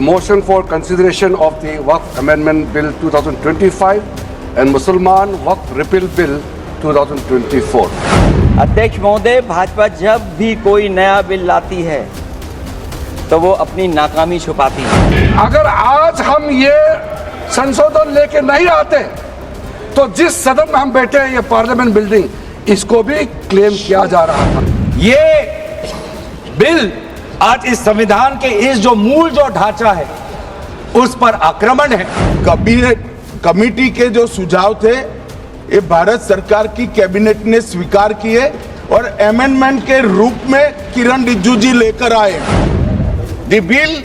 the motion for consideration of the Waqf Amendment Bill 2025 and Mussalman Waqf Repeal Bill 2024. अध्यक्ष महोदय, भाजपा जब भी कोई नया बिल लाती है तो वो अपनी नाकामी छुपाती है। अगर आज हम ये संशोधन लेके नहीं आते तो जिस सदन में हम बैठे हैं, ये पार्लियामेंट बिल्डिंग, इसको भी क्लेम किया जा रहा था। ये बिल आज इस संविधान के इस जो मूल जो ढांचा है उस पर आक्रमण है। कैबिनेट कमेटी के जो सुझाव थे ये भारत सरकार की कैबिनेट ने स्वीकार किए और अमेंडमेंट के रूप में किरण रिजिजू जी लेकर आए। The bill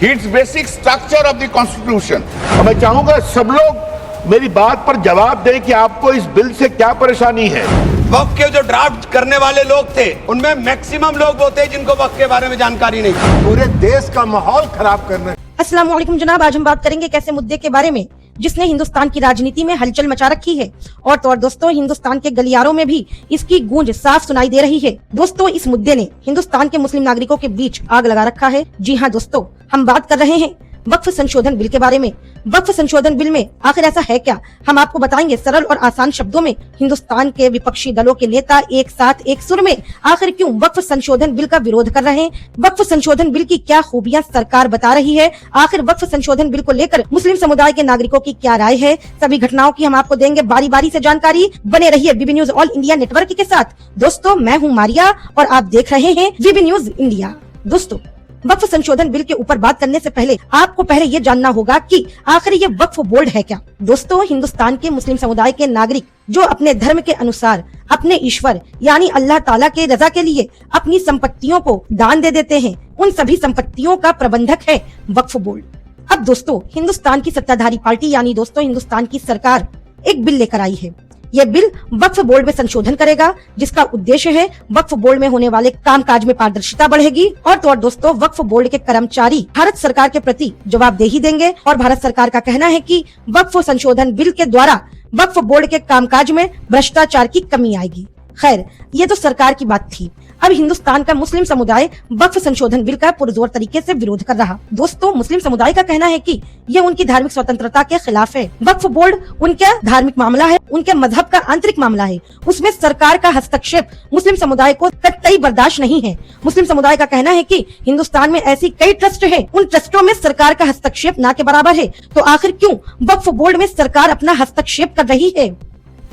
hits basic structure of the constitution. और मैं चाहूंगा सब लोग मेरी बात पर जवाब दें कि आपको इस बिल से क्या परेशानी है। वक्फ के जो ड्राफ्ट करने वाले लोग थे उनमें मैक्सिमम लोग होते हैं जिनको वक्फ के बारे में जानकारी नहीं। पूरे देश का माहौल खराब करना। अस्सलाम वालेकुम जनाब, आज हम बात करेंगे एक ऐसे मुद्दे के बारे में जिसने हिंदुस्तान की राजनीति में हलचल मचा रखी है और तो और दोस्तों हिंदुस्तान के गलियारों में भी इसकी गूंज साफ सुनाई दे रही है। दोस्तों, इस मुद्दे ने हिंदुस्तान के मुस्लिम नागरिकों के बीच आग लगा रखा है। जी हाँ दोस्तों, हम बात कर रहे हैं वक्फ संशोधन बिल के बारे में। वक्फ संशोधन बिल में आखिर ऐसा है क्या, हम आपको बताएंगे सरल और आसान शब्दों में। हिंदुस्तान के विपक्षी दलों के नेता एक साथ एक सुर में आखिर क्यों वक्फ संशोधन बिल का विरोध कर रहे हैं, वक्फ संशोधन बिल की क्या खूबियां सरकार बता रही है, आखिर वक्फ संशोधन बिल को लेकर मुस्लिम समुदाय के नागरिकों की क्या राय है, सभी घटनाओं की हम आपको देंगे बारी बारी से जानकारी। बने रहिए बीबी न्यूज ऑल इंडिया नेटवर्क के साथ। दोस्तों, मैं हूँ मारिया और आप देख रहे हैं बीबी न्यूज इंडिया। दोस्तों, वक्फ संशोधन बिल के ऊपर बात करने से पहले आपको पहले ये जानना होगा कि आखिर ये वक्फ बोर्ड है क्या। दोस्तों, हिंदुस्तान के मुस्लिम समुदाय के नागरिक जो अपने धर्म के अनुसार अपने ईश्वर यानी अल्लाह ताला के रजा के लिए अपनी संपत्तियों को दान दे देते हैं, उन सभी संपत्तियों का प्रबंधक है वक्फ बोर्ड। अब दोस्तों, हिंदुस्तान की सत्ताधारी पार्टी यानी दोस्तों हिंदुस्तान की सरकार एक बिल लेकर आई है। यह बिल वक्फ बोर्ड में संशोधन करेगा जिसका उद्देश्य है वक्फ बोर्ड में होने वाले कामकाज में पारदर्शिता बढ़ेगी और तो और दोस्तों वक्फ बोर्ड के कर्मचारी भारत सरकार के प्रति जवाबदेही देंगे और भारत सरकार का कहना है कि वक्फ संशोधन बिल के द्वारा वक्फ बोर्ड के कामकाज में भ्रष्टाचार की कमी आएगी। खैर, ये तो सरकार की बात थी। अब हिंदुस्तान का मुस्लिम समुदाय वक्फ संशोधन बिल का पुरजोर तरीके से विरोध कर रहा। दोस्तों, मुस्लिम समुदाय का कहना है कि यह उनकी धार्मिक स्वतंत्रता के खिलाफ है। वक्फ बोर्ड उनका धार्मिक मामला है, उनके मजहब का आंतरिक मामला है, उसमें सरकार का हस्तक्षेप मुस्लिम समुदाय को कतई बर्दाश्त नहीं है। मुस्लिम समुदाय का कहना है कि हिंदुस्तान में ऐसी कई ट्रस्ट है, उन ट्रस्टों में सरकार का हस्तक्षेप ना के बराबर है, तो आखिर क्यों वक्फ बोर्ड में सरकार अपना हस्तक्षेप कर रही है।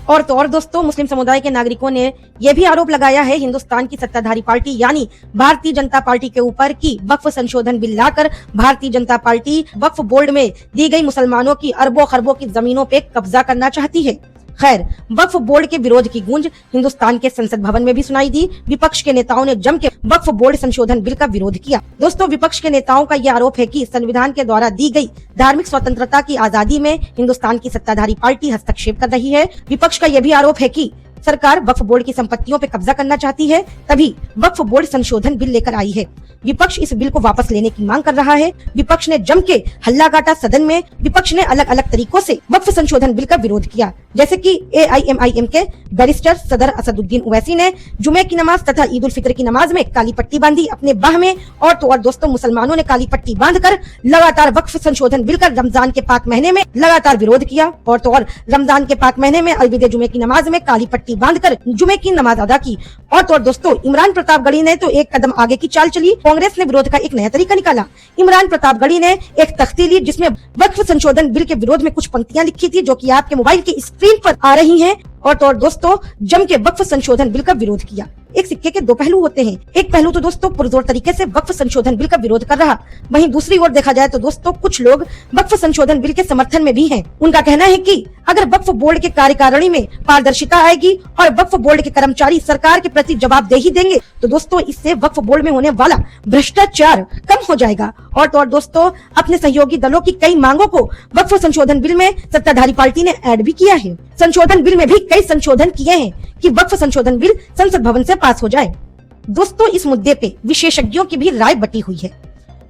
और तो और दोस्तों, मुस्लिम समुदाय के नागरिकों ने यह भी आरोप लगाया है हिंदुस्तान की सत्ताधारी पार्टी यानी भारतीय जनता पार्टी के ऊपर कि वक्फ संशोधन बिल लाकर भारतीय जनता पार्टी वक्फ बोर्ड में दी गई मुसलमानों की अरबों खरबों की जमीनों पे कब्जा करना चाहती है। खैर, वक्फ बोर्ड के विरोध की गूंज हिंदुस्तान के संसद भवन में भी सुनाई दी। विपक्ष के नेताओं ने जम के वक्फ बोर्ड संशोधन बिल का विरोध किया। दोस्तों, विपक्ष के नेताओं का यह आरोप है कि संविधान के द्वारा दी गई धार्मिक स्वतंत्रता की आजादी में हिंदुस्तान की सत्ताधारी पार्टी हस्तक्षेप कर रही है। विपक्ष का यह भी आरोप है कि सरकार वक्फ बोर्ड की संपत्तियों पर कब्जा करना चाहती है, तभी वक्फ बोर्ड संशोधन बिल लेकर आई है। विपक्ष इस बिल को वापस लेने की मांग कर रहा है। विपक्ष ने जम के हल्ला काटा सदन में। विपक्ष ने अलग अलग तरीकों से वक्फ संशोधन बिल का विरोध किया, जैसे कि AIMIM के बैरिस्टर सदर असदुद्दीन ओवैसी ने जुमे की नमाज तथा ईद उल फित्र की नमाज में काली पट्टी बांधी अपने बाह में और तो और दोस्तों मुसलमानों ने काली पट्टी बांधकर लगातार वक्फ संशोधन बिल का रमजान के पाक महीने में लगातार विरोध किया और तो और रमजान के पाक महीने में अलविदे जुमे की नमाज में काली पट्टी बांधकर जुमे की नमाज अदा की। और तो और दोस्तों, इमरान प्रतापगढ़ी ने तो एक कदम आगे की चाल चली। कांग्रेस ने विरोध का एक नया तरीका निकाला। इमरान प्रतापगढ़ी ने एक तख्ती ली जिसमें वक्फ संशोधन बिल के विरोध में कुछ पंक्तियां लिखी थी जो कि आपके मोबाइल की स्क्रीन पर आ रही हैं और तो और दोस्तों जम के वक्फ संशोधन बिल का विरोध किया। एक सिक्के के दो पहलू होते हैं। एक पहलू तो दोस्तों पुरजोर तरीके से वक्फ संशोधन बिल का विरोध कर रहा, वहीं दूसरी ओर देखा जाए तो दोस्तों कुछ लोग वक्फ संशोधन बिल के समर्थन में भी हैं। उनका कहना है कि अगर वक्फ बोर्ड के कार्यकारिणी में पारदर्शिता आएगी और वक्फ बोर्ड के कर्मचारी सरकार के प्रति जवाबदेही देंगे तो दोस्तों इससे वक्फ बोर्ड में होने वाला भ्रष्टाचार कम हो जाएगा। और तो और दोस्तों, अपने सहयोगी दलों की कई मांगों को वक्फ संशोधन बिल में सत्ताधारी पार्टी ने ऐड भी किया है। संशोधन बिल में भी कई संशोधन किए हैं कि वक्फ संशोधन बिल संसद भवन से पास हो जाए। दोस्तों, इस मुद्दे पे विशेषज्ञों की भी राय बटी हुई है।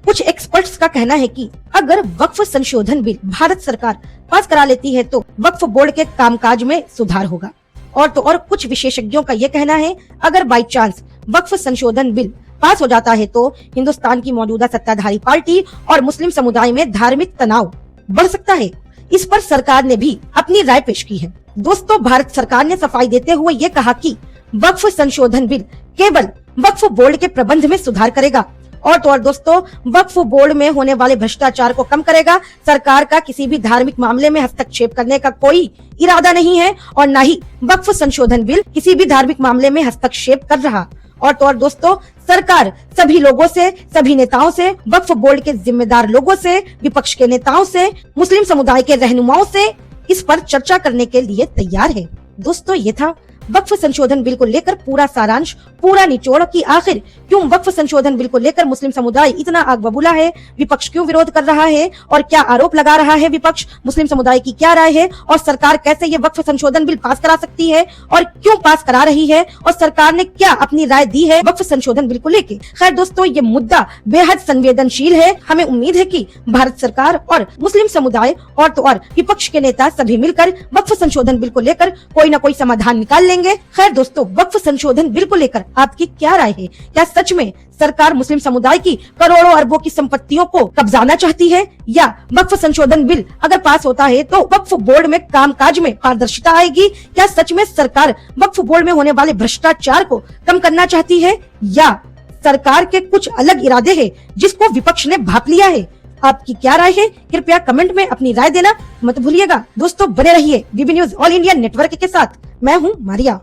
कुछ एक्सपर्ट्स का कहना है कि अगर वक्फ संशोधन बिल भारत सरकार पास करा लेती है तो वक्फ बोर्ड के कामकाज में सुधार होगा। और तो और कुछ विशेषज्ञों का यह कहना है अगर बाई चांस वक्फ संशोधन बिल पास हो जाता है तो हिंदुस्तान की मौजूदा सत्ताधारी पार्टी और मुस्लिम समुदाय में धार्मिक तनाव बढ़ सकता है। इस पर सरकार ने भी अपनी राय पेश की है। दोस्तों, भारत सरकार ने सफाई देते हुए ये कहा कि वक्फ संशोधन बिल केवल वक्फ बोर्ड के प्रबंध में सुधार करेगा और तो और दोस्तों, वक्फ बोर्ड में होने वाले भ्रष्टाचार को कम करेगा। सरकार का किसी भी धार्मिक मामले में हस्तक्षेप करने का कोई इरादा नहीं है और न ही वक्फ संशोधन बिल किसी भी धार्मिक मामले में हस्तक्षेप कर रहा। और तो और दोस्तों, सरकार सभी लोगों से, सभी नेताओं से, वक्फ बोर्ड के जिम्मेदार लोगों से, विपक्ष के नेताओं से, मुस्लिम समुदाय के रहनुमाओं से इस पर चर्चा करने के लिए तैयार है। दोस्तों, ये था वक्फ संशोधन बिल को लेकर पूरा सारांश, पूरा निचोड़ कि आखिर क्यों वक्फ संशोधन बिल को लेकर मुस्लिम समुदाय इतना आग बबूला है, विपक्ष क्यों विरोध कर रहा है और क्या आरोप लगा रहा है विपक्ष, मुस्लिम समुदाय की क्या राय है और सरकार कैसे ये वक्फ संशोधन बिल पास करा सकती है और क्यों पास करा रही है और सरकार ने क्या अपनी राय दी है वक्फ संशोधन बिल को लेकर। खैर दोस्तों, ये मुद्दा बेहद संवेदनशील है। हमें उम्मीद है कि भारत सरकार और मुस्लिम समुदाय और तो और विपक्ष के नेता सभी मिलकर वक्फ संशोधन बिल को लेकर कोई न कोई समाधान निकाल लेंगे। खैर दोस्तों, वक्फ संशोधन बिल को लेकर आपकी क्या राय है? क्या सच में सरकार मुस्लिम समुदाय की करोड़ों अरबों की संपत्तियों को कब्जाना चाहती है या वक्फ संशोधन बिल अगर पास होता है तो वक्फ बोर्ड में कामकाज में पारदर्शिता आएगी? क्या सच में सरकार वक्फ बोर्ड में होने वाले भ्रष्टाचार को कम करना चाहती है या सरकार के कुछ अलग इरादे हैं जिसको विपक्ष ने भांप लिया है? आपकी क्या राय है? कृपया कमेंट में अपनी राय देना मत भूलिएगा। दोस्तों, बने रहिए वीबी न्यूज ऑल इंडिया नेटवर्क के साथ। मैं हूँ मारिया।